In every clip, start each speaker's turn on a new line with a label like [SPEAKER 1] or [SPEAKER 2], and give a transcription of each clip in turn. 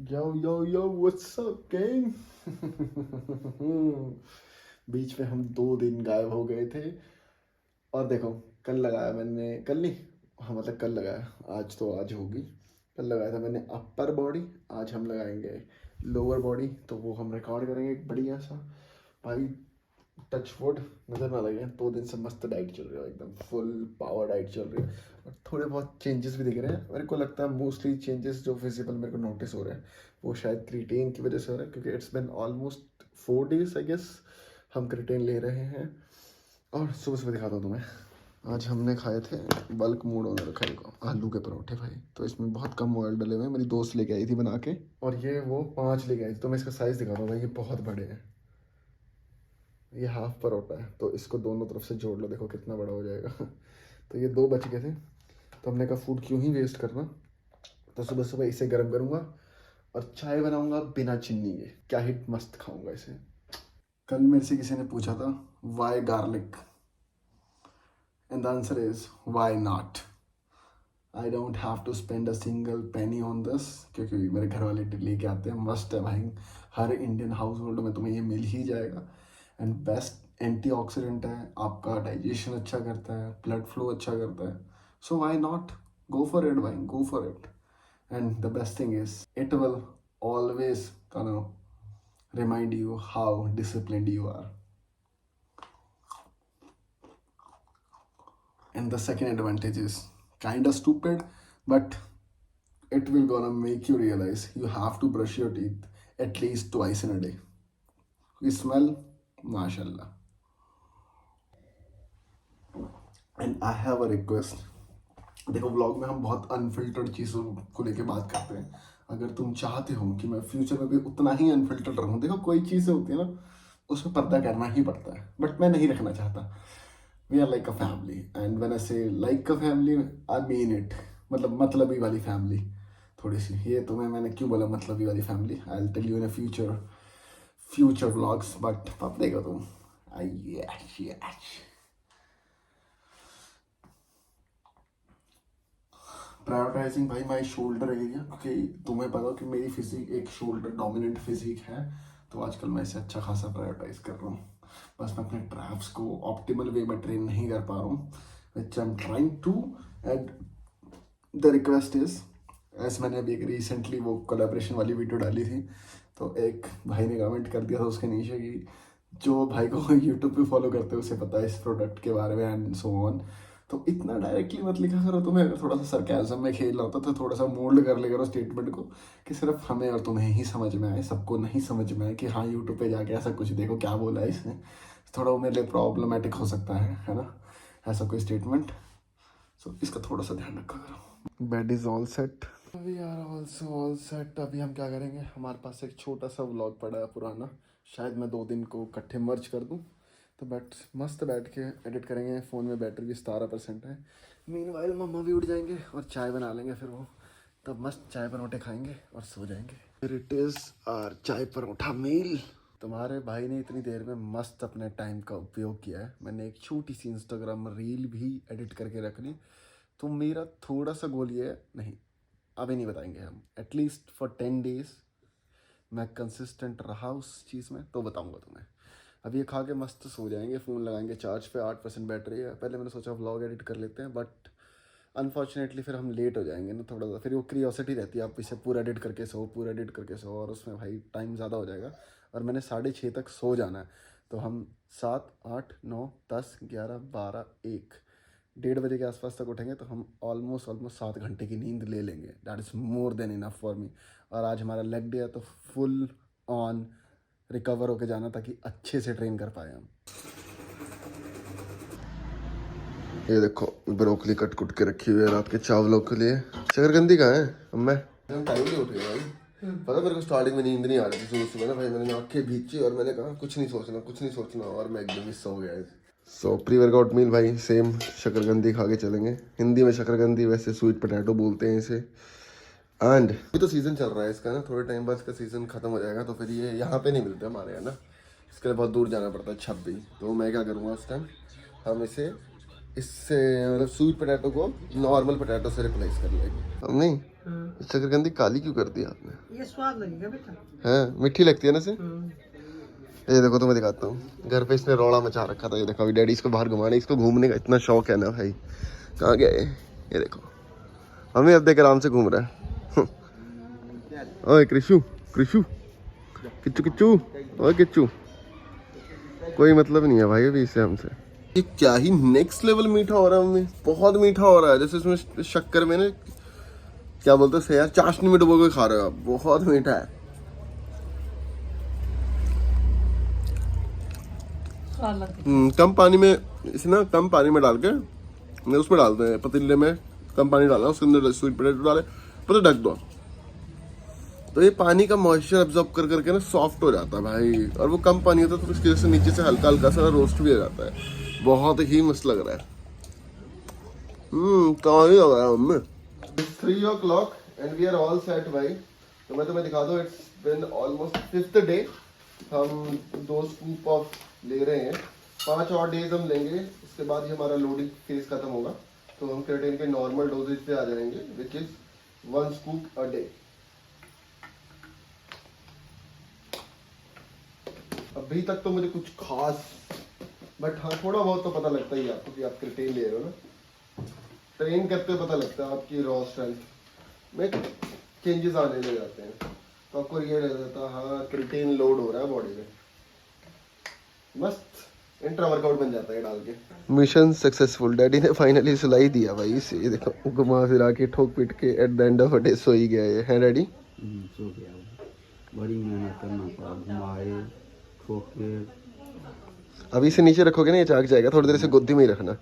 [SPEAKER 1] यो यो yo what's up gang. बीच में हम 2 दिन गायब हो गए थे। और देखो, कल लगाया मैंने, कल नहीं, हाँ मतलब कल लगाया, आज तो आज होगी। कल लगाया था मैंने अपर बॉडी, आज हम लगाएंगे लोअर बॉडी। तो वो हम रिकॉर्ड करेंगे एक बढ़िया सा। भाई टच वुड, नजर ना लगे, 2 दिन से मस्त डाइट चल रही है, एकदम फुल पावर डाइट चल रही है। और थोड़े बहुत चेंजेस भी दिख रहे हैं मेरे को लगता है। मोस्टली चेंजेस जो विजिबल मेरे को नोटिस हो रहे हैं वो शायद क्रिएटिन की वजह से हो रहा है, क्योंकि it's been almost 4 days I guess हम क्रिएटिन ले रहे हैं। और सुबह सुबह दिखाता हूँ तुम्हें। आज हमने खाए थे, बल्क मूड होने रखा है को, आलू के परोठे भाई। तो इसमें बहुत कम ऑयल डले हुए हैं, मेरी दोस्त लेके आई थी बना के, और ये वो 5 लेके आई थी। तो मैं इसका साइज़ दिखाता हूँ भाई, ये बहुत बड़े हैं। ये हाफ परोटा है, तो इसको दोनों तरफ से जोड़ लो, देखो कितना बड़ा हो जाएगा। तो ये 2 बच गए थे, तो हमने कहा फूड क्यों ही वेस्ट करना। तो सुबह सुबह इसे गर्म करूँगा और चाय बनाऊँगा बिना चीनी के। क्या ही मस्त खाऊँगा इसे। कल मेरे से किसी ने पूछा था why garlic, and the answer is why not. I don't have to spend a single penny on this, क्योंकि मेरे घर वाले लेके आते हैं। मस्त है भाई, हर इंडियन हाउस होल्ड में तुम्हें ये मिल ही जाएगा। एंड बेस्ट एंटीऑक्सीडेंट है, आपका डाइजेशन अच्छा करता है, ब्लड फ्लो अच्छा करता है। So why not, go for it भाई, go for it. And the best thing is it will always remind you how disciplined you are. And the second advantage is kind of stupid, but it will gonna make you realize you have to brush your teeth at least twice in a day. You smell, mashallah. And I have a request. देखो vlog में हम बहुत unfiltered चीज़ों को लेके बात करते हैं। अगर तुम चाहते हो कि मैं फ्यूचर में भी उतना ही अनफिल्टर्ड रहूँ, देखो कोई चीज़ें होती है ना, उसमें पर्दा करना ही पड़ता है, बट मैं नहीं रखना चाहता। We are like a family, and when I say like a family I mean it. मतलब मतलबी वाली फैमिली थोड़ी सी। ये तुम्हें मैंने क्यों बोला मतलबी वाली family, I will tell you in future vlogs, but अब देखो तुम। Yes yes. प्रायोरिटाइजिंग भाई माई शोल्डर एरिया, क्योंकि तुम्हें पता हो कि मेरी फिजिक एक शोल्डर डोमिनेंट फिजिक है। तो आजकल मैं इसे अच्छा खासा प्रायोरिटाइज कर रहा हूँ। बस मैं अपने ट्रैप्स को ऑप्टिमल वे में ट्रेन नहीं कर पा रहा हूँ, which I am trying to. And the request is, as मैंने अभी एक रिसेंटली वो कोलैबोरेशन वाली वीडियो डाली थी, तो एक भाई ने कमेंट कर दिया था उसके नीचे कि जो भाई को यूट्यूब पे फॉलो करते हैं उसे पता है इस प्रोडक्ट के बारे में एंड सो ऑन। तो इतना डायरेक्टली मत लिखा करो, तुम्हें अगर थोड़ा सा सरकाज़म में खेल रहा होता तो थोड़ा सा मोल्ड कर ले करो स्टेटमेंट को, कि सिर्फ हमें और तुम्हें ही समझ में आए, सबको नहीं समझ में आए कि हाँ यूट्यूब पे जाके ऐसा कुछ देखो क्या बोला है इसने। थोड़ा वो मेरे लिए प्रॉब्लमेटिक हो सकता है ना, ऐसा कोई स्टेटमेंट। सो इसका थोड़ा सा ध्यान रखा करो। Bed is all set, we are also all set. अभी हम क्या करेंगे, हमारे पास एक छोटा सा व्लॉग पड़ा है पुराना, शायद मैं 2 दिन को इकट्ठे मर्ज कर दूँ। तो बट मस्त बैठ के एडिट करेंगे। फ़ोन में बैटरी भी 17% है। मीनवाइल मम्मा भी उठ जाएंगे और चाय बना लेंगे, फिर वो तब मस्त चाय परोठे खाएंगे और सो जाएंगे। फिर इट इज़ आर चाय परोठा मील। तुम्हारे भाई ने इतनी देर में मस्त अपने टाइम का उपयोग किया है। मैंने एक छोटी सी इंस्टाग्राम रील भी एडिट करके रख ली। तो मेरा थोड़ा सा गोल ये है, नहीं अभी नहीं बताएंगे हम, एटलीस्ट फॉर 10 days मैं कंसिस्टेंट रहा उस चीज़ में तो बताऊंगा तुम्हें। अभी ये खा के मस्त सो जाएंगे, फ़ोन लगाएंगे चार्ज पे, 8% बैटरी है। पहले मैंने सोचा व्लॉग एडिट कर लेते हैं, बट अनफॉर्चुनेटली फिर हम लेट हो जाएंगे ना थोड़ा सा। फिर वो क्रियोसिटी रहती है, आप इसे पूरा एडिट करके सो, पूरा एडिट करके सो, और उसमें भाई टाइम ज़्यादा हो जाएगा। और मैंने 6:30 तक सो जाना है। तो हम 7, 8, 9, 10, 11, 12, 1, 1:30 के आसपास तक उठेंगे, तो हम ऑलमोस्ट 7 घंटे की नींद ले लेंगे। That is more than enough for me. और आज हमारा लेग डे है, तो फुल ऑन रिकवर होके जाना, ताकि अच्छे से ट्रेन कर पाए हम। ये देखो ब्रोकली कट कुट के रखी हुई है रात के चावलों के लिए। शकरकंदी कहाँ है अम्मा? टाइम नहीं उठ गया भाई। पता मेरे को स्टार्टिंग में नींद नहीं आ रही थी सुबह सुबह ना भाई, मैंने आंखें भींची और मैंने कहा कुछ नहीं सोचना कुछ नहीं सोचना, और मैं एकदम ही सो गया। सो प्री वर्कआउट मील भाई सेम शकरकंदी खा के चलेंगे। हिंदी में शकरकंदी, वैसे स्वीट पोटैटो बोलते हैं इसे। एंड अभी तो सीज़न चल रहा है इसका ना, थोड़े टाइम बाद इसका सीज़न खत्म हो जाएगा, तो फिर ये यहाँ पे नहीं मिलता हमारे यहाँ ना, इसके लिए बहुत दूर जाना पड़ता है 26। तो मैं क्या करूँगा उस टाइम, हम इससे मतलब स्वीट पोटैटो को नॉर्मल पोटैटो से रिप्लेस कर लेंगे। हम नहीं शकरकंदी काली क्यों कर दी आपने?
[SPEAKER 2] ये स्वाद लगेगा बेटा।
[SPEAKER 1] हैं, मीठी लगती है ना से? ये देखो तुम्हें दिखाता हूँ, घर पे इसने रौला मचा रखा था। ये देखो अभी डैडी इसको बाहर घुमाने, इसको घूमने का इतना शौक है ना भाई। कहाँ गया ये देखो, हमें अब देख आराम से घूम रहा है। ओए कृषु, कृषु, किच्चू किच्चू, ओए किच्चू, कोई मतलब नहीं है भाई अभी इससे हमसे। ये क्या ही नेक्स्ट लेवल मीठा हो रहा है मम्मी, बहुत मीठा हो रहा है। जैसे इसमें शक्कर में ना, क्या बोलते हैं यार, चाशनी में डुबो के खा रहे हो आप, बहुत मीठा है। कम पानी में इसे ना, कम पानी में डाल के मैं उसमें डालते हैं पतीले में, कम पानी डालना, उसके अंदर स्वीट पोटैटो डाले, पता ढक दो, तो ये पानी का मॉइस्चर एब्जॉर्ब कर करके ना सॉफ्ट हो जाता है भाई। और वो कम पानी होता है तो उसकी वजह से नीचे से हल्का हल्का सा रोस्ट भी हो जाता है। बहुत ही मस्त लग रहा है। कहाँ ही लग रहा है mummy. 3 o'clock and we are all set भाई। तो मैं तुम्हें दिखा दूं, it's been almost 5th day. हम 2 स्कूप ऑफ ले रहे हैं, 5 और डेज हम लेंगे, उसके बाद ही हमारा लोडिंग फेज खत्म होगा। तो हम क्रेटिन के नॉर्मल डोजेज पे आ जाएंगे, which is 1 scoop a day. अभी तक तो मुझे कुछ खास, बट हाँ थोड़ा बहुत तो पता लगता ही है आपको कि आप क्रिटेन ले रहे हो ना। ट्रेन करते हुए पता लगता है आपकी रॉ स्ट्रेंथ में चेंजेस आने लग जाते हैं, तो आपको ये लग जाता है हाँ क्रिटेन लोड हो रहा है बॉडी में। मस्त इंट्रा वर्कआउट बन जाता है डाल के। मिशन सक्सेसफुल, डैडी ने फाइनली सुलाई दिया भाई इसे। ये देखो घुमा फिरा के ठोक पीट के at the end of day सो ही गया है डैडी।
[SPEAKER 3] सो गया, बड़ी मेहनत करना पड़ा, घुमाए ठोक के।
[SPEAKER 1] अभी इसे नीचे रखोगे ना ये चाक जाएगा, थोड़ी देर से गोदी में ही रखना।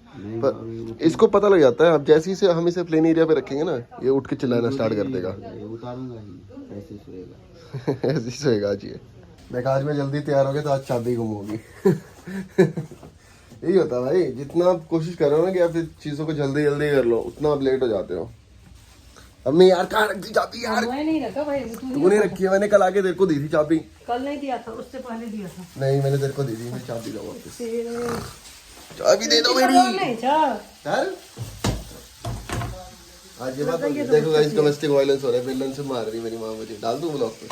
[SPEAKER 1] पर इसको पता लग जाता है, अब जैसे ही से हम इसे प्लेन एरिया पे रखेंगे ना, ये उठ के चिल्लाना स्टार्ट कर देगा।
[SPEAKER 3] उतारूंगा ही, ऐसे सोएगा।
[SPEAKER 1] ऐसे ही सोएगा आज ये। मैं आज में जल्दी तैयार हो गया तो आज चाबी गुम होगी। यही होता है भाई, जितना आप कोशिश कर रहे हो ना कि आप चीजों को जल्दी जल्दी कर लो, उतना आप लेट हो जाते हो। अम्मी यार कहाँ रख दी चाबी यार?
[SPEAKER 2] मैं नहीं रखा भाई,
[SPEAKER 1] तूने रखी है, मैंने कल आके तेरे को दी थी चाबी।
[SPEAKER 2] कल नहीं दिया था, उससे पहले दिया था।
[SPEAKER 1] नहीं मैंने तेरे को दी थी, मैं चाबी दो वापस। चाबी दे दो मेरी यार। आज ये बात देखो गाइस, डोमेस्टिक वायलेंस हो रहा है, बेलन से मार रही मेरी माँ मुझे। डाल दूं ब्लॉग पे।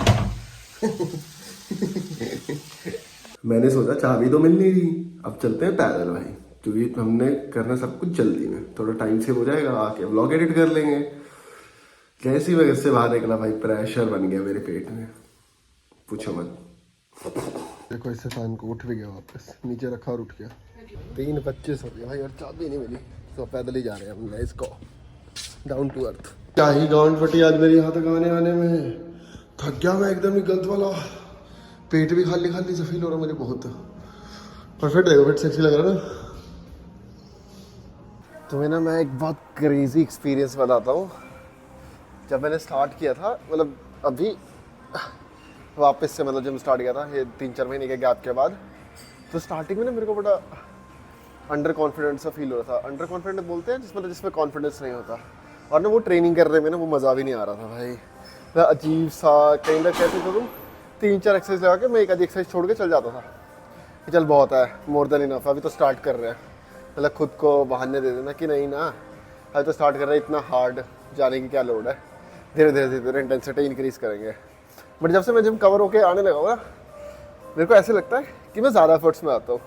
[SPEAKER 1] मैंने सोचा चाबी तो मिल नहीं रही, अब चलते हैं पैदल भाई, क्योंकि हमने करना सब कुछ जल्दी में, थोड़ा टाइम सेव हो जाएगा, आके व्लॉग एडिट कर लेंगे। कैसी मैं घर से बाहर निकला भाई, प्रेशर बन गया मेरे पेट में, पूछो मत। देखो इस इंसान को उठ भी गया, वापस नीचे रखा और उठ गया। 3:25 हो गया भाई और चाबी नहीं मिली, तो पैदल ही जा रहे हैं हम। Let's go down to earth. क्या ही गांड फटी आज मेरी यहाँ तक आने आने में, थक गया मैं एकदम ही गलत वाला। पेट भी खाली खाली सा फील हो रहा मुझे बहुत। परफेक्ट देखो, फिट सेक्सी लग रहा ना। तुम्हें ना मैं एक बहुत क्रेजी एक्सपीरियंस बताता हूँ। जब मैंने स्टार्ट किया था, मतलब अभी वापस से मतलब जब स्टार्ट किया था ये 3-4 महीने के गैप के बाद, तो स्टार्टिंग में ना मेरे को बड़ा अंडर कॉन्फिडेंस सा फील हो रहा था। अंडर कॉन्फिडेंट बोलते हैं जिसमें कॉन्फिडेंस नहीं होता। और ना वो ट्रेनिंग करने में ना वो मज़ा भी नहीं आ रहा था भाई। मैं अजीब सा कहीं ना कैसे करूँ, 3-4 एक्सरसाइज लगा के मैं एक आधी एक्सरसाइज छोड़ के चल जाता था कि चल बहुत है, मोर देन इनफ, अभी तो स्टार्ट कर रहे हैं। मतलब खुद को बहाने दे देना कि नहीं ना अभी तो स्टार्ट कर रहे हैं, इतना हार्ड जाने की क्या लोड है, धीरे धीरे इंटेंसिटी इंक्रीज करेंगे। बट जब से मैं जिम कवर होके आने लगा हुआ, मेरे को ऐसे लगता है कि मैं ज़्यादा एफर्ट्स में आता हूँ।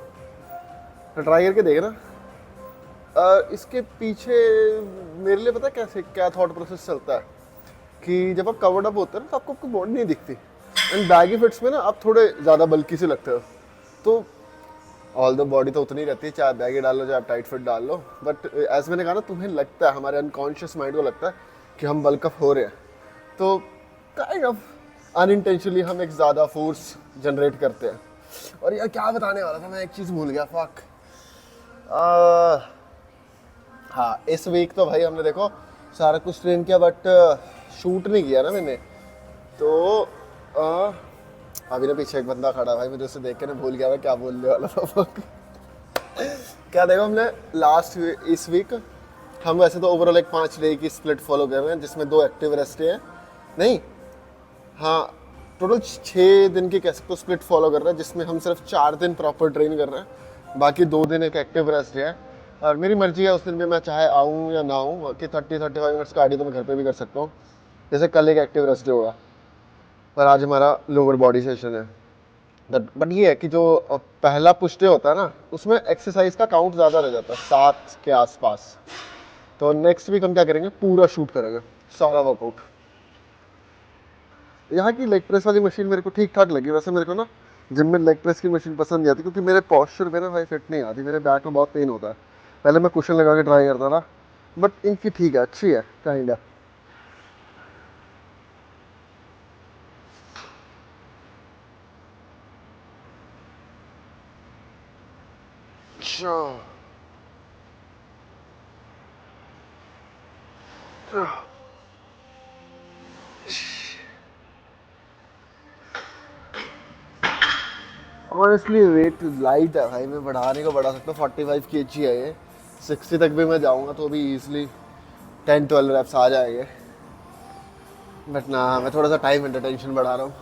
[SPEAKER 1] तो ट्राई करके देखना। इसके पीछे मेरे लिए पता है कैसे क्या थॉट प्रोसेस चलता है कि जब आप कवर्ड अप होते हैं ना तो आपको बॉडी नहीं दिखती, एंड बैगी फिट्स में ना आप थोड़े ज़्यादा बल्कि से लगते हो। तो ऑल द बॉडी तो उतनी रहती है, चाहे बैगी डाल लो चाहे आप टाइट फिट डाल लो। बट एज मैंने कहा ना, तुम्हें लगता है, हमारे अनकॉन्शियस माइंड को लगता है कि हम बल्क अप हो रहे हैं, तो काइंड ऑफ अनइंटेंशनली हम एक ज़्यादा फोर्स जनरेट करते हैं। और यार क्या बताने वाला था मैं, एक चीज़ भूल गया, फक। हाँ, इस वीक तो भाई हमने देखो सारा कुछ ट्रेन किया, बट शूट नहीं किया ना मैंने। तो अभी ना पीछे एक बंदा खड़ा भाई, मुझे उसे देख के ना भूल गया मैं क्या बोलने वाला था। फक। क्या देखो, हमने लास्ट इस वीक हम वैसे तो ओवरऑल एक 5 डे की स्प्लिट फॉलो कर रहे हैं, जिसमें 2 एक्टिव रेस्ट हैं, नहीं हाँ टोटल 6 दिन की कह सकते हो स्प्लिट फॉलो कर रहे हैं, जिसमें हम सिर्फ 4 दिन प्रॉपर ट्रेन कर रहे हैं, बाकी 2 दिन एक एक्टिव रेस्ट है। और मेरी मर्जी है उस दिन भी मैं चाहे आऊँ या ना आऊँ, कि 30-35 मिनट्स कार्डियो तो मैं घर पे भी कर सकता हूँ। जैसे कल एक एक्टिव रेस्ट डे हुआ पर आज हमारा लोअर बॉडी सेशन है। बट ये है कि जो पहला पुश डे होता है ना उसमें एक्सरसाइज का काउंट ज़्यादा रह जाता है 7 के आसपास। तो नेक्स्ट वीक हम क्या करेंगे, पूरा शूट करेंगे सारा वर्कआउट। यहाँ की लेग प्रेस वाली मशीन मेरे को ठीक ठाक लगी। वैसे मेरे को ना जिम में लेग प्रेस की मशीन पसंद नहीं आती क्योंकि मेरे पॉस्चर में ना भाई फिट नहीं आती, मेरे बैक में बहुत पेन होता है। पहले मैं कुशन लगा के ट्राई करता था बट इनकी ठीक है, अच्छी है kind of. Honestly weight light है भाई, मैं बढ़ाने को बढ़ा सकता हूँ। 45 kg है ये, 60 तक भी मैं जाऊँगा तो भी ईजिली 10-12 रेप्स आ जाएंगे। बट ना, मैं थोड़ा सा टाइम एंड टेंशन बढ़ा रहा हूँ।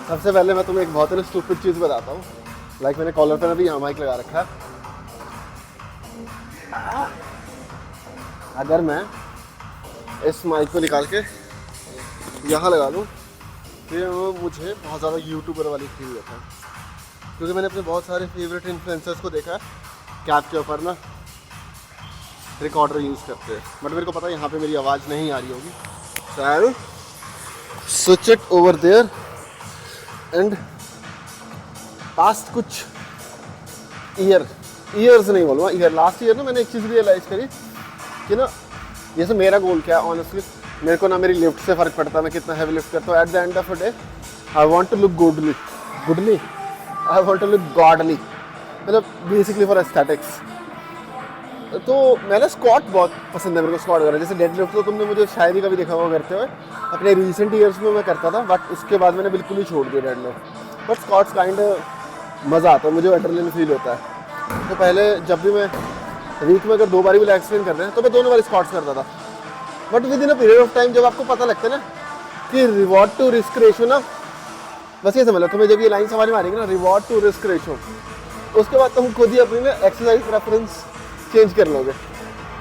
[SPEAKER 1] सबसे पहले मैं तुम्हें एक बहुत ही स्टूपिड चीज़ बताता हूँ। लाइक मैंने कॉलर पर अभी यहाँ माइक लगा रखा है। अगर मैं इस माइक को निकाल के यहाँ लगा लूँ तो मुझे बहुत ज़्यादा यूट्यूबर वाली फील होता है क्योंकि मैंने अपने बहुत सारे फेवरेट इन्फ्लुएंसर्स को देखा है कैप के ऊपर ना रिकॉर्डर यूज़ करते हैं। बट मेरे को पता है यहाँ पे मेरी आवाज़ नहीं आ रही होगी, so I will switch it over there. And past कुछ ईयर्स नहीं बोलूँगा, ईयर लास्ट ईयर ना मैंने एक चीज़ रियलाइज़ करी कि ना जैसे मेरा गोल क्या है ऑनेस्टली, मेरे को ना मेरी लिफ्ट से फ़र्क पड़ता है, मैं कितना हैवी लिफ्ट करता हूँ। At the end of the day I want to look goodly, I want to look godly, मतलब बेसिकली फॉर एस्थेटिक्स। तो मैंने स्क्वाट बहुत पसंद है मेरे को, स्क्वाट करना। जैसे डेड लिफ्ट तो तुमने मुझे शायद ही कभी देखा होगा करते हुए, अपने रिसेंट ईयर्स में मैं करता था बट उसके बाद मैंने बिल्कुल ही छोड़ दिया dead lift. But squats kind मज़ा आता है, मुझे एड्रेनलिन फील होता है। तो पहले जब भी मैं वीक में अगर 2 बार भी लेग स्ट्रेन कर रहे हैं तो मैं 2 बार स्क्वाट्स करता था। But with in a period of time जब आपको पता लगता है ना कि रिवॉर्ड टू रिस्क रेशो ना, बस ये समझ लो तुम्हें जब ये लाइन समझ में आ रही है ना, रिवॉर्ड टू रिस्क रेशो, उसके बाद तुम खुद ही अपनी ना एक्सरसाइज प्रेफरेंस चेंज कर लोगे।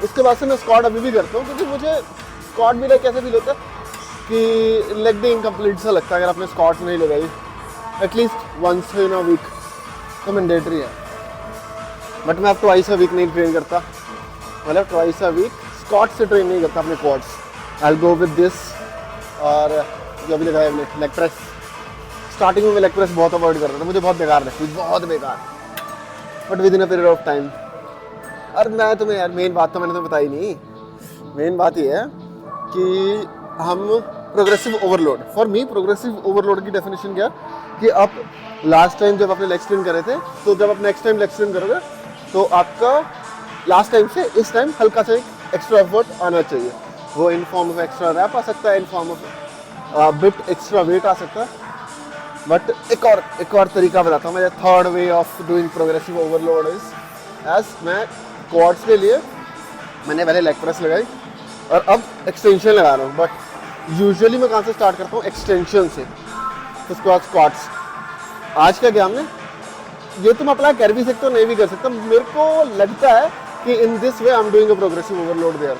[SPEAKER 1] उसके बाद से मैं स्क्वाट अभी भी करता हूँ क्योंकि मुझे स्क्वाट मेरा कैसे फील होता है कि लेग डे इनकम्प्लीट सा लगता है अगर आपने स्क्वाट्स नहीं लगाई at least once in a week, तो मैंडेटरी है। बट मैं अब ट्वाइस अ वीक नहीं ट्रेन करता, मतलब ट्वाइस अ वीक स्क्वाट से ट्रेन नहीं करता अपने quads. I go with this और जो भी लगाया हमने लेग प्रेस। स्टार्टिंग में मैं लेग प्रेस बहुत अवॉइड करता था, मुझे बहुत बेकार लगती, बहुत बेकार। But with in a period of time, और मैं तुम्हें यार मेन बात तो मैंने तुम्हें बताई नहीं। मेन बात ये है कि हम progressive overload, for me progressive overload की डेफिनेशन क्या कि आप लास्ट टाइम जब आपने लेग स्ट्रेन करे थे तो जब आप नेक्स्ट टाइम लेग स्ट्रेन करोगे तो आपका लास्ट टाइम से इस टाइम हल्का सा एक एक्स्ट्रा एफर्ट आना चाहिए। वो in form of extra rep आ सकता है, in form of bit extra weight आ सकता है। बट एक और तरीका बताता हूँ मैं। Third way of doing progressive overload is as मैं क्वाड्स के लिए मैंने पहले लेग प्रेस लगाई और अब एक्सटेंशन लगा रहा हूँ। बट यूजुअली मैं कहाँ से स्टार्ट करता हूँ, एक्सटेंशन से, उसके बाद स्क्वाट्स। आज का क्या हमने ये तुम अप्लाई कर भी सकते हो, नहीं भी कर सकते। मेरे को लगता है कि in this way I am doing a progressive overload there.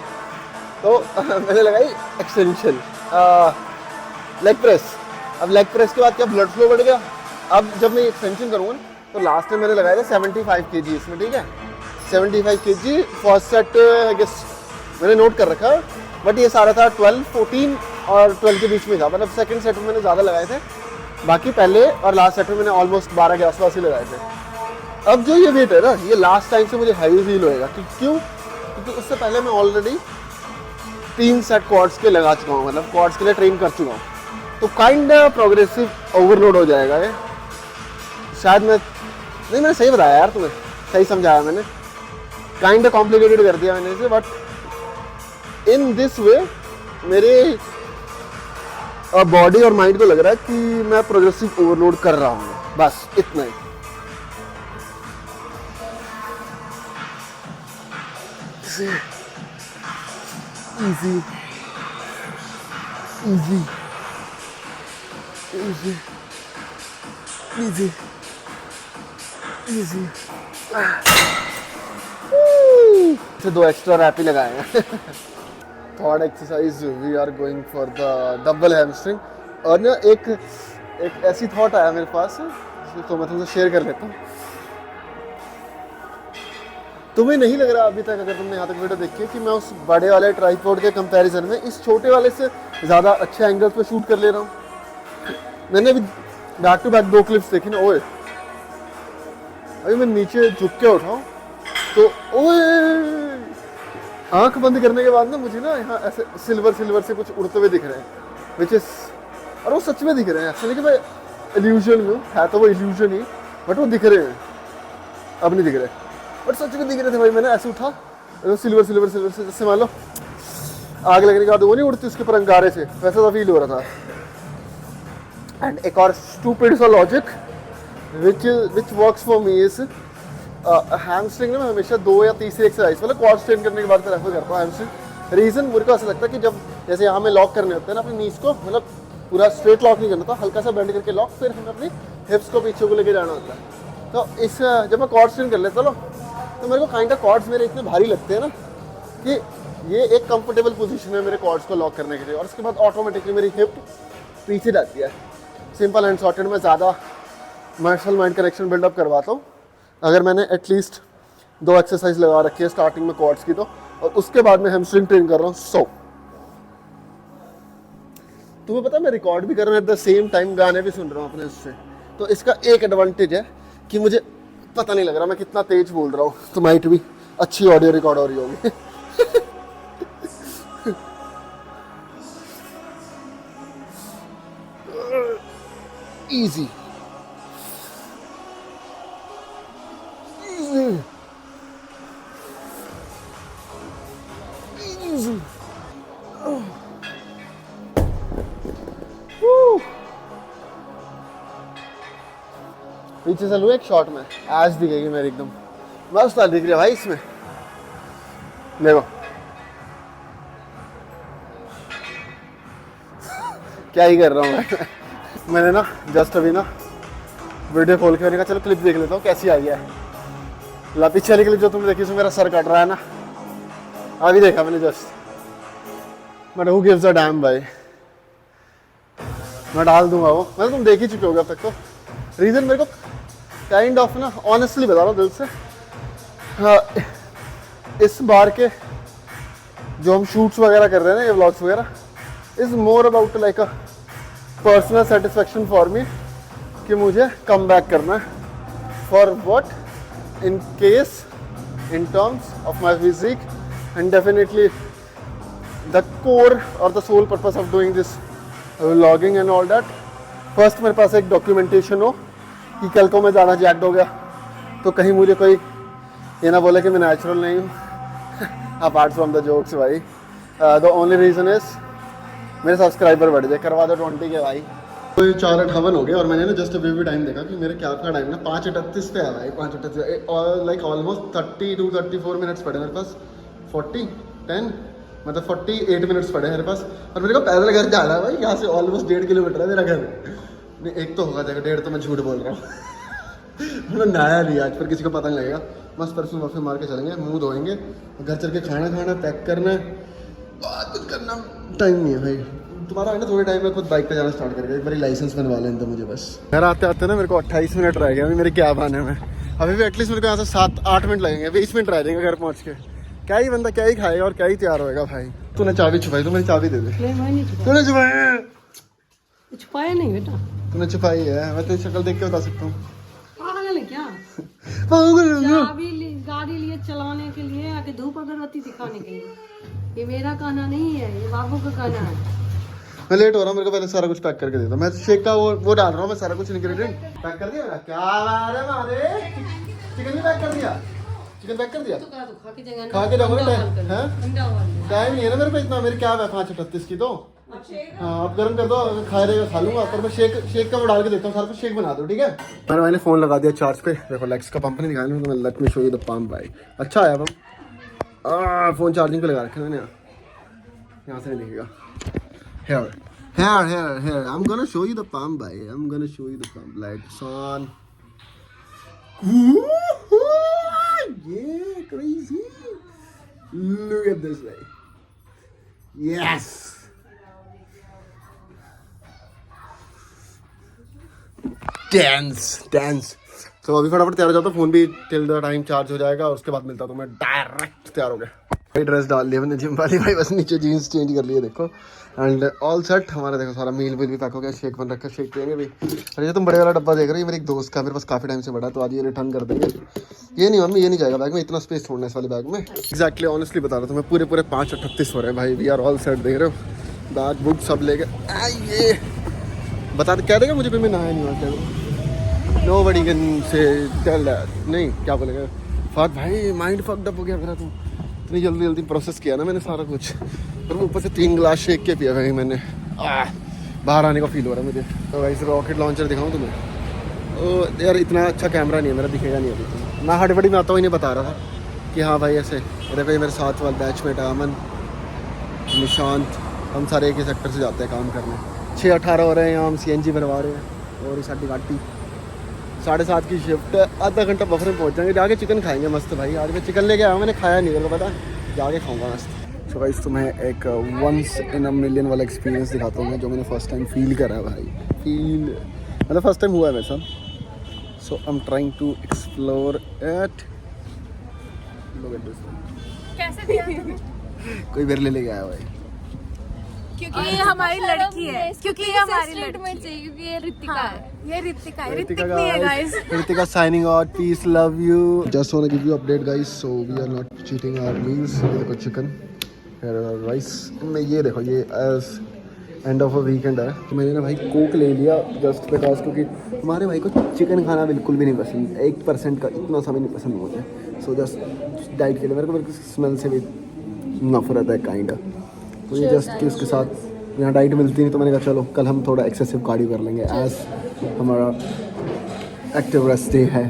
[SPEAKER 1] तो मैंने लगाई एक्सटेंशन, लेग प्रेस। अब लेग प्रेस के बाद क्या ब्लड फ्लो बढ़ गया। अब जब मैं एक्सटेंशन करूँगा तो लास्ट टाइम मैंने लगाया था 75 kg इसमें, ठीक है 75 kg first set I guess मैंने नोट कर रखा। बट ये सारा था 12, 14 और 12 के बीच में था, मतलब सेकंड सेट में मैंने ज़्यादा लगाए थे, बाकी पहले और लास्ट सेट में मैंने ऑलमोस्ट 12 के आसपास ही लगाए थे। अब जो ये वेट है ना ये लास्ट टाइम से मुझे हैवी फील होएगा। क्यों? क्योंकि उससे पहले मैं ऑलरेडी 3 सेट क्वाड्स के लगा चुका हूँ, मतलब क्वाड्स के लिए ट्रेन कर चुका हूँ। तो काइंड प्रोग्रेसिव ओवरलोड हो जाएगा ये शायद। मैंने सही बताया यार, तुम्हें सही समझाया मैंने, काइंड कॉम्प्लिकेटेड कर दिया मैंने इसे। बट इन दिस वे मेरे बॉडी और माइंड को लग रहा है कि मैं प्रोग्रेसिव ओवरलोड कर रहा हूँ, बस इतना ही। Easy easy easy easy easy से 2 एक्स्ट्रा रैप ही लगाए हैं। Third exercise we are going for the double hamstring. और ना एक ऐसी थॉट आया मेरे पास, तो मैं तुमसे शेयर कर लेता हूँ। तुम्हें नहीं लग रहा अभी तक, अगर तुमने यहाँ तक वीडियो देखी है, कि मैं उस बड़े वाले ट्राइपॉड के कंपैरिजन में इस छोटे वाले से ज़्यादा अच्छे एंगल पे शूट कर ले रहा हूँ? मैंने अभी बैक टू बैक 2 क्लिप्स देखी ना, ओए अभी मैं नीचे झुक के उठाऊँ तो ओए आंख बंद करने के बाद ना मुझे ना यहाँ ऐसे सिल्वर से कुछ उड़ते हुए दिख रहे हैं, विच इज, और वो सच में दिख रहे हैं। ऐसा नहीं कि मैं इल्यूजन में हूँ, है तो वो इल्यूजन ही, बट वो दिख रहे हैं। अब नहीं दिख रहे, बट सच में दिख रहे थे भाई। मैंने ऐसे उठा तो सिल्वर से, जैसे मान लो आग लगने के बाद वो नहीं उड़ती उसके ऊपर अंगारे से, वैसा सा फील हो रहा था। एंड एक और स्टूपिड सा logic which works for me is hamstring में मैं हमेशा 2 या तीसरी एक्सरसाइज मतलब क्वाड स्ट्रेन करने के बाद रेफर करता हूँ हैमस्ट्रिंग। रीज़न मुझे को ऐसा लगता है कि जब जैसे यहाँ में लॉक करने होते हैं ना अपनी नीज को, मतलब पूरा स्ट्रेट लॉक नहीं करना था, हल्का सा बेंड करके लॉक, फिर हमें अपनी हिप्स को पीछे को लेके जाना होता है। तो इस जब मैं क्वाड स्ट्रेन कर लेता हूँ तो मेरे को काइंड ऑफ कॉर्ड्स मेरे इतने भारी लगते हैं ना कि ये एक कंफर्टेबल पोजीशन है मेरे कॉर्ड्स को लॉक करने के लिए, और उसके बाद ऑटोमेटिकली मेरी हिप पीछे जाती है। सिंपल एंड सॉर्टेड में ज़्यादा मसल माइंड कनेक्शन बिल्डअप करवाता हूँ अगर मैंने एटलीस्ट 2 एक्सरसाइज लगा रखी है स्टार्टिंग में क्वाड्स की, तो और उसके बाद मैं हैमस्ट्रिंग ट्रेन कर रहा हूँ। सो तुम्हें पता है मैं रिकॉर्ड भी कर रहा हूँ, एट द सेम टाइम गाने भी सुन रहा हूँ अपने उससे। तो इसका एक एडवांटेज है कि मुझे पता नहीं लग रहा मैं कितना तेज बोल रहा हूँ, तो माइट भी अच्छी ऑडियो रिकॉर्ड हो रही होगी। इजी पीछे से लूँ एक शॉट में आज दिखेगी मेरी एकदम मस्त दिख रही है भाई इसमें। देखो क्या ही कर रहा हूँ मैं। मैंने ना जस्ट अभी ना वीडियो खोल के मैंने कहा चलो क्लिप देख लेता हूँ कैसी आई है। ला पीछे वाली क्लिप जो तुमने देखी उसमें मेरा सर कट रहा है ना, अभी देखा मैंने just. But who gives a dam भाई, मैं डाल दूंगा वो, मतलब तुम देख ही चुके होगे अब तक। तो रीज़न मेरे को काइंड ऑफ ना ऑनेस्टली बता रहा हूँ दिल से, इस बार के जो हम शूट्स वगैरह कर रहे हैं ना, ये व्लॉग्स वगैरह, is more about like a personal satisfaction for me कि मुझे कम बैक करना है for what, in case, in terms of my physique, and definitely the core और the sole purpose of doing this vlogging and all that. First मेरे पास एक documentation हो कि कल को मैं ज़्यादा जैक्ड हो गया तो कहीं मुझे कोई ये ना बोले कि मैं नेचुरल नहीं हूँ। अपार्ट फ्रॉम द जोक्स भाई, द ओनली रीज़न इज़ मेरे सब्सक्राइबर बढ़ जाए, करवा दो 20 के भाई। तो 4:58 हो गए और मैंने ना जस्ट अभी भी टाइम देखा कि मेरे कैब का टाइम ना 5:38 पे आया भाई। 5:38 और लाइक ऑलमोस्ट 30 to 34 मिनट्स पड़े मेरे पास, 10 मतलब 48 मिनट्स पड़े मेरे पास। और मेरे को पैदल घर जाना है भाई, यहाँ से ऑलमोस्ट 1.5 किलोमीटर है मेरा घर। नहीं एक तो होगा जगह, 1.5 तो मैं झूठ बोल रहा हूँ। मैं नहाया नहीं आज, पर किसी को पता नहीं लगेगा। मस्त परफ्यूम वर्फ्यूम मार के चलेंगे, मुंह धोएंगे, घर चल के खाना पैक करना है, बहुत कुछ करना, टाइम नहीं है भाई। तुम्हारा है ना थोड़े टाइम में खुद बाइक पे जाना स्टार्ट करके, एक बार लाइसेंस बनवा लें तो मुझे बस। घर आते आते ना मेरे को 28 मिनट रह गया अभी मेरे कैब आने में। अभी भी एटलीस्ट मेरे को यहाँ से 7-8 मिनट लगेंगे, 20 मिनट रह जाएंगे घर पहुँच के। क्या ही बंदा क्या ही खाएगा और क्या ही तैयार होएगा भाई। तूने चाबी छुपाई, तो मेरी चाबी दे दे।
[SPEAKER 2] नहीं
[SPEAKER 1] तूने छुपाई?
[SPEAKER 2] छुपाया नहीं बेटा,
[SPEAKER 1] तूने छुपाई है, मैं तेरी शक्ल देख के बता सकता हूँ।
[SPEAKER 2] पागल है क्या?
[SPEAKER 1] पागल है।
[SPEAKER 2] गाड़ी लिए चलाने के लिए, आके धूप अगरबत्ती दिखाने के लिए। ये मेरा कहना नहीं है, ये बाबू का कहना है।
[SPEAKER 1] मैं लेट हो रहा हूँ, मेरे को पहले सारा कुछ पैक करके दे दो। मैं शेक का वो डाल रहा हूँ, मैं सारा कुछ इंग्रेडिएंट पैक कर दिया। क्या बात है मारे, चिकन भी पैक कर दिया? चिकन पैक कर दिया?
[SPEAKER 2] तो खा के जाएगा,
[SPEAKER 1] खा के जाऊंगा।
[SPEAKER 2] अंडा वाला
[SPEAKER 1] टाइम नहीं है ना मेरे पे इतना, मेरी क्या है 5:38 की। तो हाँ आप गर्म कर दो, अगर खा रहेगा खा लूंगा, पर मैं शेक का वो डाल के देता हूँ, सारा कुछ शेक बना दो ठीक है। मैंने फ़ोन लगा दिया चार्ज पे। देखो लेग्स का पंप नहीं दिखाया तो मैं let me show you the pump भाई। अच्छा आया पंप। फ़ोन चार्जिंग पे लगा रखे मैंने, यहाँ से नहीं दिखेगा। Here, I'm gonna show you the pump, bhai. I'm gonna show you the pump. Lights on. Yeah, crazy. Look at this, bhai. Yes dance. तो अभी फटाफट तैयार हो जाता, फोन भी टिल द टाइम चार्ज हो जाएगा और उसके बाद मिलता तो मैं डायरेक्ट तैयार हो गया। भाई ड्रेस डाल लिया मैंने जिम वाली भाई, बस नीचे जीन्स चेंज कर लिए देखो एंड ऑल सेट। हमारा देखो सारा मील भी पैक हो गया, शेक बन रखा है, शेक पियेंगे भाई। और ये तुम बड़े वाला डब्बा देख रहे हो, मेरे एक दोस्त का, मेरे पास काफ़ी टाइम से बड़ा, तो आज ये रिटर्न कर देंगे। ये नहीं मम्मी, ये नहीं जाएगा बैग में, इतना स्पेस छोड़ना है इस वाले बैग में। एक्जैक्टली ऑनेस्टली बता रहा था मैं, पूरे 5:38 हो रहे हैं भाई। वी आर ऑल सेट, देख रहे हो, बैग बुक सब ले गए। ये बता कह देगा मुझे भी, मैं नहाया नहीं वहाँ। Nobody can say tell that, नहीं क्या बोलेगा फक भाई, माइंड फक्ड अप हो गया मेरा। तो इतनी जल्दी प्रोसेस किया ना मैंने सारा कुछ, और ऊपर से 3 गिलास शेक के पिया भाई मैंने। बाहर आने का फील हो रहा है मुझे। तो भाई रॉकेट लॉन्चर दिखाऊं तुम्हें? ओ यार इतना अच्छा कैमरा नहीं है मेरा, दिखेगा नहीं अभी तुम्हें। मैं हड़बड़ी में आता हूँ, इन्हें बता रहा था कि हाँ भाई ऐसे। मेरे साथ वाले बैचमेट अमन, निशांत, हम सारे एक ही सेक्टर से जाते हैं काम करने। 6:18 हो रहे हैं, यहाँ हम CNG भरवा रहे हैं और साड़ी गाड़ी 7:30 की शिफ्ट। आधा घंटा बफर में पहुंच जाएंगे, जाके चिकन खाएंगे मस्त भाई। आज मैं चिकन लेके आया हूँ, मैंने खाया नहीं, मेरे को पता, जाके खाऊंगा मस्त। सो गाइस तुम्हें एक वंस इन अ मिलियन वाला एक्सपीरियंस दिखाता हूँ मैं, जो मैंने फर्स्ट टाइम फील करा है भाई। मतलब फर्स्ट टाइम हुआ है मेरे साथ। So I am trying to explore it. Look at this.
[SPEAKER 4] कैसे दिया तुम्हें?
[SPEAKER 1] कोई मेरे लिए लेके आया भाई,
[SPEAKER 4] क्योंकि ये हमारी लड़की है, क्योंकि ये हमारी लड़की में चाहिए, क्योंकि ये रितिका है, ये रितिका है, ऋतिक नहीं है guys.
[SPEAKER 1] Ritika signing out, peace, love you. Just want to give you update guys, so we are not cheating our meals. ये देखो चिकन, राइस में, ये देखो ये as end of a weekend है। तो मैंने ना भाई कोक ले लिया जस्ट बिकॉज, क्योंकि हमारे भाई को चिकन खाना बिल्कुल भी नहीं पसंद, 1% का इतना सा भी नहीं पसंद मुझे। सो जस्ट डाइट के लिए मेरे को स्मेल से भी नफरत है काइंड ऑफ। तो ये जस्ट कि उसके साथ यहाँ डाइट मिलती नहीं, तो मैंने कहा चलो कल हम थोड़ा एक्सेसिव कार्डियो कर लेंगे एज हमारा एक्टिव रेस्ट डे है।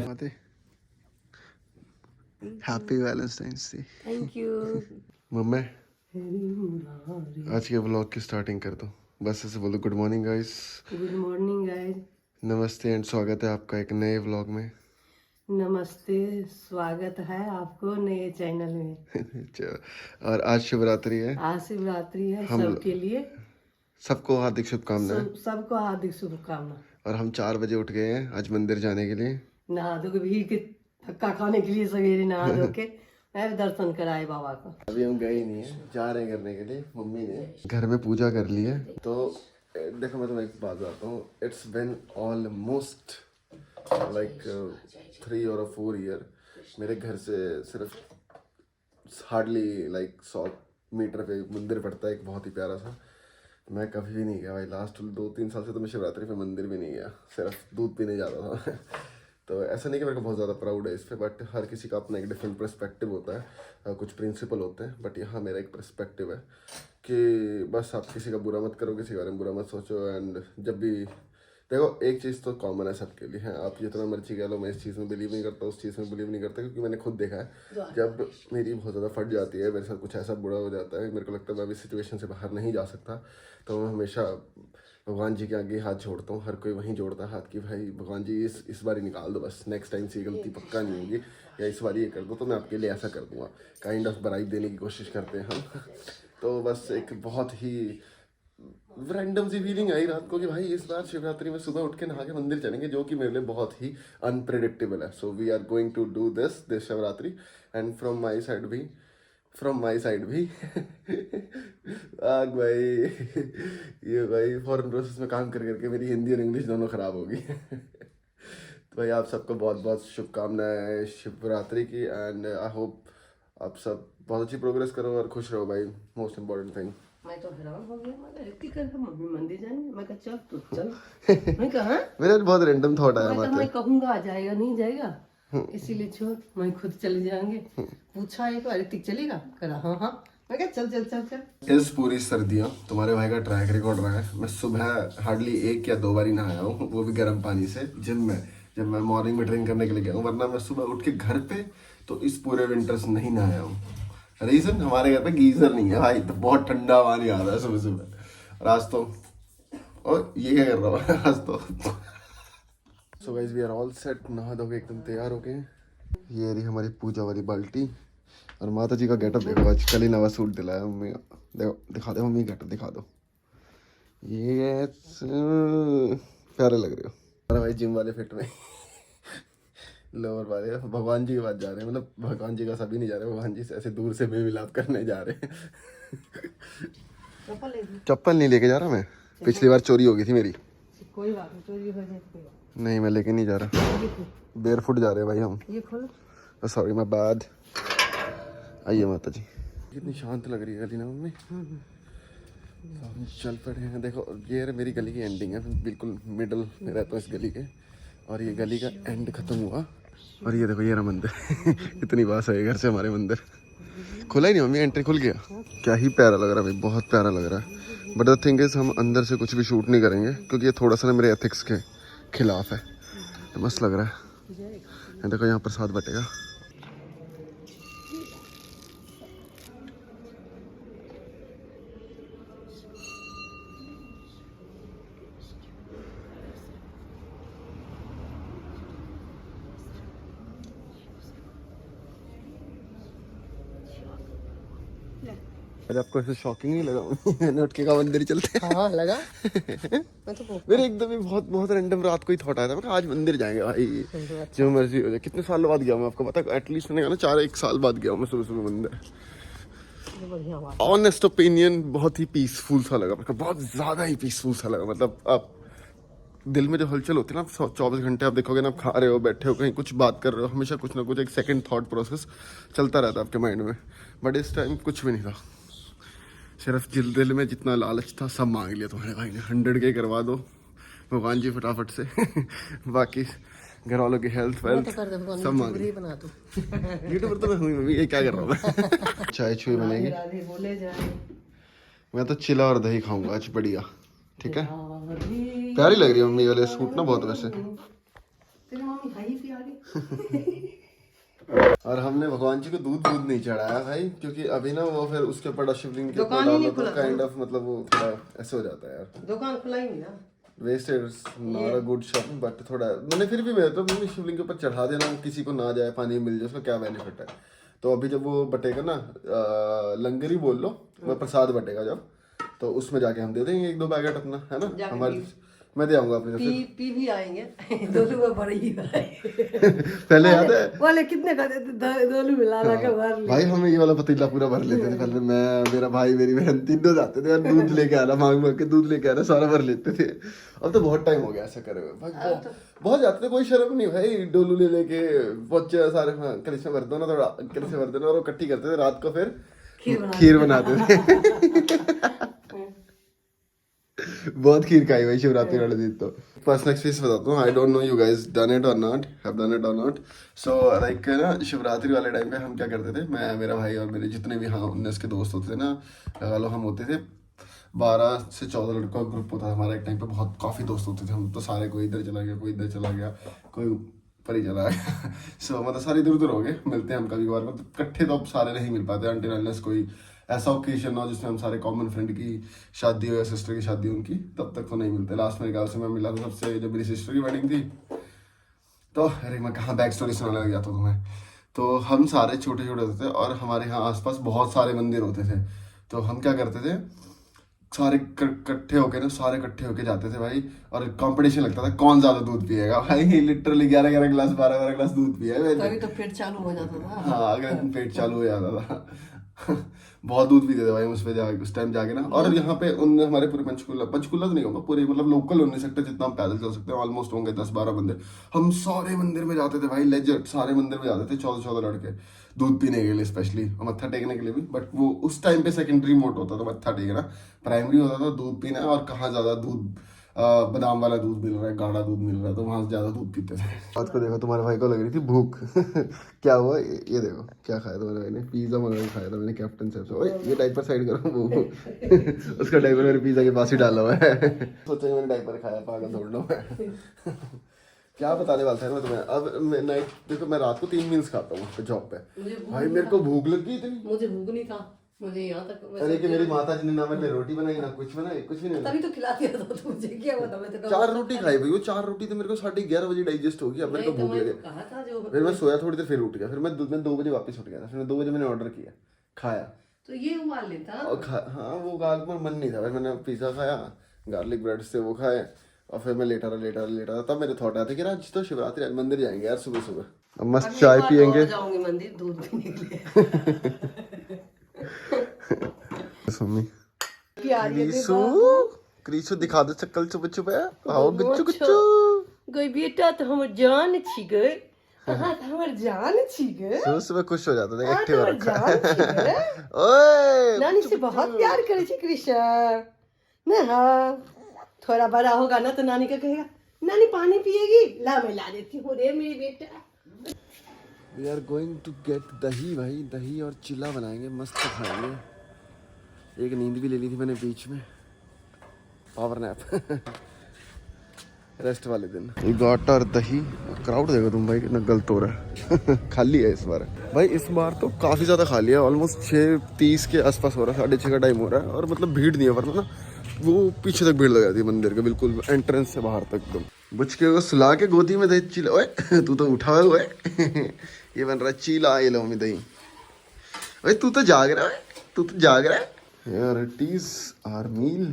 [SPEAKER 1] Happy Valentine's day.
[SPEAKER 2] Thank you.
[SPEAKER 1] Mummy आज के व्लॉग की स्टार्टिंग कर दो, बस ऐसे बोलो good morning guys.
[SPEAKER 2] Good morning guys.
[SPEAKER 1] नमस्ते एंड स्वागत है आपका एक नए व्लॉग में।
[SPEAKER 2] नमस्ते, स्वागत है आपको नए चैनल में।
[SPEAKER 1] अच्छा, और आज शिवरात्रि है,
[SPEAKER 2] आज शिवरात्रि है
[SPEAKER 1] हम
[SPEAKER 2] सबके लिए,
[SPEAKER 1] सबको हार्दिक शुभकामनाएं।
[SPEAKER 2] सबको हार्दिक शुभकामना।
[SPEAKER 1] और हम 4 बजे उठ गए हैं आज मंदिर जाने के लिए।
[SPEAKER 2] नहा धो के भीड़ के धक्का खाने के लिए सवेरे नहा धो के मैं भी दर्शन कराए बाबा का।
[SPEAKER 1] अभी हम गए नहीं है, जा रहे हैं करने के लिए। मम्मी ने घर में पूजा कर ली है। तो देखो मैं तुम्हें एक बात बताता हूँ, इट्स बिन ऑलमोस्ट लाइक 3 और 4 ईयर मेरे घर से सिर्फ हार्डली लाइक 100 मीटर पे मंदिर पड़ता है, एक बहुत ही प्यारा सा। मैं कभी भी नहीं गया भाई, लास्ट 2-3 साल से तो मैं शिवरात्रि पे मंदिर भी नहीं गया, सिर्फ दूध पीने जाता था। तो ऐसा नहीं कि मेरे को बहुत ज़्यादा प्राउड है इस पर, बट हर किसी का अपना एक डिफरेंट पर्सपेक्टिव होता है, कुछ प्रिंसिपल होते हैं। बट यहाँ मेरा एक पर्सपेक्टिव है कि बस आप किसी का बुरा मत करो, किसी के बारे में बुरा मत सोचो। एंड जब भी देखो एक चीज़ तो कॉमन है सबके लिए है, आप जितना मर्जी कह लो मैं इस चीज़ में बिलीव नहीं करता, उस चीज़ में बिलीव नहीं करता, क्योंकि मैंने खुद देखा है जब मेरी बहुत ज़्यादा फट जाती है, मेरे साथ कुछ ऐसा बुरा हो जाता है, मेरे को लगता है मैं अभी सिचुएशन से बाहर नहीं जा सकता, तो मैं हमेशा भगवान जी के आगे हाथ जोड़ता हूँ। हर कोई वहीं जोड़ता है हाथ की, भाई भगवान जी इस बार ही निकाल दो, बस नेक्स्ट टाइम से ये गलती पक्का नहीं होगी, या इस बार ये कर दो तो मैं आपके लिए ऐसा कर दूँगा, काइंड ऑफ ब्राइब देने की कोशिश करते हैं हम। तो बस एक बहुत ही रैंडम सी फीलिंग आई रात को कि भाई इस बार शिवरात्रि में सुबह उठ के नहा के मंदिर चलेंगे, जो कि मेरे लिए बहुत ही अनप्रेडिक्टेबल है। So we are going to do this Shivratri, and from my side भी आग भाई ये भाई फॉरेन प्रोसेस में काम कर करके मेरी हिंदी और इंग्लिश दोनों ख़राब होगी। तो भाई आप सबको बहुत बहुत शुभकामनाएं शिवरात्रि की, एंड आई होप आप सब बहुत अच्छी प्रोग्रेस करो और खुश रहो भाई, मोस्ट इम्पोर्टेंट थिंग।
[SPEAKER 2] मैं तो हैरान हो गया, मैं ऋतिक कर मम्मी मंदिर जाएंगे, मैं कहा चल तू चल। मैं कहा
[SPEAKER 1] मेरा बहुत रैंडम थॉट आया
[SPEAKER 2] मैं कहूँगा आ जाएगा नहीं जाएगा, इसीलिए छोड़ मैं खुद चले जाएंगे। पूछा एक बार ऋतिक चलेगा, करा हाँ हाँ, मैं कहा चल चल चल चल।
[SPEAKER 1] इस पूरी सर्दियों तुम्हारे भाई का ट्रैक रिकॉर्ड रहा है, मैं सुबह हार्डली 1 या 2 बार ही नहाया हूँ, वो भी गर्म पानी से जिम में, जब मैं मॉर्निंग में ट्रेन करने के लिए गया हूँ, वरना मैं सुबह उठ के घर पे तो इस पूरे विंटर्स नहीं नहाया हूँ। रीजन हमारे घर पे गीजर नहीं है भाई, तो बहुत ठंडा पानी आता है सुबह सुबह। और आज तो और ये क्या कर रहा हूँ आज तो। So guys we are all set, नहा धो के एकदम तैयार हो गए। ये रही हमारी पूजा वाली बाल्टी, और माता जी का गेटअप देखो, आज कल ही नवा सूट दिलाया मम्मी का। देखो दिखा दो मम्मी, कट दिखा दो। ये प्यारे लग रहे हो। अरे भाई जिम वाले फिट में लोअर वाले भगवान जी के पास जा रहे हैं, मतलब भगवान जी का सभी नहीं जा रहे, भगवान जी से ऐसे दूर से मेल मिलाप करने जा रहे हैं। चप्पल नहीं लेके जा रहा मैं, पिछली बार चोरी हो गई थी मेरी।
[SPEAKER 2] कोई बात नहीं, चोरी हो जाए कोई बात
[SPEAKER 1] नहीं मैं लेके नहीं जा रहा, बेयरफुट जा रहे हैं भाई हम।
[SPEAKER 2] नहीं। ये खोलो।
[SPEAKER 1] Sorry my bad. आइए माता जी। कितनी शांत लग रही है गली ना मम्मी। तो हम चल पड़े हैं। देखो ये मेरी गली की एंडिंग है, बिल्कुल मिडल में रहता हूँ इस गली के, और ये गली का एंड खत्म हुआ और ये देखो ये रहा मंदिर। इतनी बात है घर से हमारे मंदिर। खुला ही नहीं मम्मी, एंट्री खुल गया। क्या ही प्यारा लग रहा है भाई, बहुत प्यारा लग रहा है। बट द थिंग इज हम अंदर से कुछ भी शूट नहीं करेंगे क्योंकि ये थोड़ा सा ना मेरे एथिक्स के खिलाफ है। तो मस्त लग रहा है। देखो यहाँ प्रसाद बटेगा। अरे आपको ऐसे शॉकिंग नहीं लगा नोटके का मंदिर चलते हैं?
[SPEAKER 2] हाँ लगा। मैं तो
[SPEAKER 1] मेरे एकदम ही बहुत बहुत रैंडम रात को ही थॉट आया था, मैं कहा आज मंदिर जाएंगे भाई, जो मर्जी हो जाए। कितने साल बाद गया मैं आपको पता है, एटलीस्ट मैंने कहा ना 4-1 साल बाद गया मैं सुबह सुबह मंदिर।
[SPEAKER 2] बढ़िया बात।
[SPEAKER 1] ऑनेस्ट ओपिनियन बहुत ही पीसफुल सा लगा, मतलब बहुत ज्यादा ही पीसफुल सा लगा। मतलब आप दिल में जो हलचल होती है ना, 24 घंटे आप देखोगे ना, आप खा रहे हो, बैठे हो, कहीं कुछ बात कर रहे हो, हमेशा कुछ ना कुछ एक सेकंड थॉट प्रोसेस चलता रहता है आपके माइंड में। बट इस टाइम कुछ भी नहीं था, सिर्फ दिल में जितना लालच था सब मांग लिया तुम्हारे भाई ने। 100K करवा दो भगवान जी फटाफट से। बाकी घर वालों की हेल्थ वेल्थ सब मांग ली।
[SPEAKER 2] बना दो।
[SPEAKER 1] यूट्यूबर तो मैं हुई, मैं ये क्या कर रहा हूँ मैं। चाय छुई बनेगी,
[SPEAKER 2] राधे बोले जाए।
[SPEAKER 1] मैं तो चिला और दही खाऊंगा आज, बढ़िया। ठीक है, प्यारी लग रही है मम्मी वाले सूट ना बहुत वैसे।
[SPEAKER 2] तेरी मम्मी हाई प्यारी।
[SPEAKER 1] और हमने भगवान जी को दूध नहीं चढ़ाया भाई, क्योंकि अभी ना वो फिर उसके ऊपर शिवलिंग के ऊपर
[SPEAKER 2] दुकान ही नहीं
[SPEAKER 1] डालो तो
[SPEAKER 2] खुला
[SPEAKER 1] काइंड ऑफ मतलब वो थोड़ा ऐसे हो जाता है यार।
[SPEAKER 2] दुकान खुला ही नहीं ना।
[SPEAKER 1] West is not a good shop, but थोड़ा मैंने फिर भी मैं तो मम्मी शिवलिंग के ऊपर चढ़ा देना, किसी को ना जाए पानी मिल जाए, उसका क्या बेनिफिट है। तो अभी जब वो बटेगा ना, लंगर ही बोल लो, वो प्रसाद बटेगा जब, तो उसमें जाके हम दे देंगे 1-2 पैकेट अपना, है ना। हमारे मैं दे आऊंगा अपने तरफ
[SPEAKER 2] पी भी आएंगे। दोनों में बड़ी ही
[SPEAKER 1] पहले याद है
[SPEAKER 2] वाले कितने खाते थे, दोनों मिला के भर ले।
[SPEAKER 1] भाई, हम ये वाला पतीला पूरा भर लेते थे पहले। मैं, मेरा भाई, मेरी बहन तीनों जाते थे और दूध लेके आना, मांग के दूध लेके आना, सारा भर लेते थे। अब तो बहुत टाइम हो गया ऐसा करे हुए भाई, बहुत जाते थे, कोई शर्म नहीं भाई। डोलू ले लेके पहुंचे सारे, हाँ कलिश में भर दो ना, थोड़ा कलिश में भर देना, और वो इकट्ठी करते थे रात को, फिर खीर बनाते थे। बहुत खीर खाई भाई शिवरात्रि वाले दिन तो। पर्सनल एक्सपीरियंस बताता हूँ, I don't know you guys done it और नॉट, हैव डन इट और नॉट। सो लाइक ना शिवरात्रि वाले टाइम पे हम क्या करते थे, मैं, मेरा भाई और मेरे जितने भी 19 के दोस्त होते थे ना, लगा लो हम होते थे 12 से 14 लड़कों का ग्रुप होता था हमारा एक टाइम पे। बहुत काफ़ी दोस्त होते थे हम तो, सारे कोई इधर चला गया, कोई इधर चला गया, कोई ऊपर ही चला गया। सो मतलब सारे इधर उधर हो गए। मिलते हैं हम कभी कभार, मतलब इकट्ठे तो अब सारे नहीं मिल पाते अनटिल अनलेस कोई ऐसा ओकेजन हो जिसमें हम सारे कॉमन फ्रेंड की शादी हो या सिस्टर की शादी उनकी, तब तक तो नहीं मिलते। लास्ट मेरे ख्याल से मैं मिला था सबसे जब मेरी सिस्टर की वेडिंग थी। तो अरे मैं कहाँ बैक स्टोरी सुनाने लग जाता हूँ तुम्हें। तो हम सारे छोटे छोटे होते थे और हमारे यहाँ आसपास बहुत सारे मंदिर होते थे। तो हम क्या करते थे, सारे इकट्ठे होके ना, सारे इकट्ठे होके जाते थे भाई, और कंपटीशन लगता था कौन ज्यादा दूध पिएगा भाई। लिटरली 11 गिलास 12 गिलास दूध पिया है।
[SPEAKER 2] तभी तो पेट चालू हो जाता था।
[SPEAKER 1] हाँ, अगले दिन पेट चालू हो जाता था। बहुत दूध पीते थे भाई उस पे जाके, उस टाइम जाके ना। और यहाँ पे उन हमारे पूरे पंचकूला तो नहीं कहूँगा, पूरे मतलब लोकल 19 सेक्टर जितना हम पैदल चल सकते हैं ऑलमोस्ट होंगे 10-12 मंदिर। हम सारे मंदिर में जाते थे भाई, लेजेंड सारे मंदिर में जाते थे, 14 लड़के दूध पीने के लिए स्पेशली, और मत्था टेकने के लिए भी। बट वो उस टाइम पे सेकेंडरी मोड होता था मत्था टेकना, प्राइमरी होता था दूध पीना। और कहाँ ज्यादा दूध, बादाम वाला दूध मिल रहा है, गाढ़ा दूध मिल रहा है, तो वहां से ज्यादा दूध पीते थे। रात को देखो तुम्हारे भाई को लग रही थी भूख। क्या हुआ, ये देखो क्या खाया तुम्हारे भाई ने, पिज्जा मंगा के खाया था मैंने कैप्टन साहब से। ओए ये डायपर साइड करो, वो उसका डायपर मेरे पिज्जा के पास ही डाला हुआ है। सोचा मैंने डायपर खाया, पागल छोड़ लो। क्या बताने वाला था मैं तुम्हें। अब मैं नाइट देखो, मैं रात को 3 मील्स खाता हूँ जॉब पे भाई, मेरे को भूख लग गई इतनी।
[SPEAKER 2] मुझे भूख नहीं था, मुझे यहाँ तक।
[SPEAKER 1] अरे कि मेरी माता जी ने ना मेरे रोटी बनाई ना कुछ बनाई, कुछ भी नहीं।
[SPEAKER 2] तभी तो खिला दिया था तुझे, क्या बता। मैं तो
[SPEAKER 1] 4 रोटी खाई भाई, वो 4 रोटी तो मेरे को 11:30 बजे डाइजेस्ट होगी। अब मेरे को भूख लगे,
[SPEAKER 2] कहा था जो।
[SPEAKER 1] फिर मैं सोया थोड़ी देर, फिर उठ गया, फिर मैं 2 बजे वापस उठ गया था, फिर 2 बजे मैंने ऑर्डर किया, खाया,
[SPEAKER 2] तो ये उबाल लेता।
[SPEAKER 1] और हाँ वो गार्लिक मन नहीं था भाई, मैंने पिज्जा खाया गार्लिक ब्रेड से वो खाए और फिर मैं लेटा रहा तब मेरे थॉट आते कि आज तो शिवरात्रि, आज मंदिर जाएंगे यार सुबह सुबह, अब मस्त चाय पियेंगे।
[SPEAKER 2] जाऊंगी मंदिर दूध पीने के लिए।
[SPEAKER 1] मम्मी क्रीसु दिखा दे चक्कल चुप चुप है, आओ गुच्चू गुच्चू
[SPEAKER 2] गई बेटा तो हमर जान छी गई, हाँ तो हमर जान छी गई।
[SPEAKER 1] सुबह सुबह खुश हो जाता था, एक्टिव
[SPEAKER 2] हमर
[SPEAKER 1] रखा
[SPEAKER 2] जान छी गई।
[SPEAKER 1] ओए
[SPEAKER 2] नानी से बहुत प्यार करे छी कृष्ण ना। हाँ थोड़ा बड़ा होगा ना तो नानी का कहेगा नानी पानी पिएगी, ला मैं ला देती हूँ रे मेरी बेटा।
[SPEAKER 1] We are going to get dahi भाई, दही और चिल्ला बनाएंगे, मस्त खाएंगे। एक नींद भी ले ली थी मैंने बीच में, पावर नैप रेस्ट वाले दिन। गॉट और दही, क्राउड देखो तुम भाई कितना गलत हो रहा है। खाली है इस बार भाई, इस बार तो काफ़ी ज़्यादा खाली है, ऑलमोस्ट 6:30 के आसपास हो रहा है, 6:30 का टाइम हो रहा है और मतलब भीड़ नहीं है, वरना ना वो पीछे तक भीड़ लग जाती है मंदिर के, बिल्कुल एंट्रेंस से बाहर तक एकदम। बुचके को सुला के गोदी में दही चिल्ला, ओए तू तो उठा हुआ है। ये बन रहा है चीला, ये लो मम्मी दही। ओए तू तो जाग रहा है, तू तो जाग रहा है। Here it is our meal.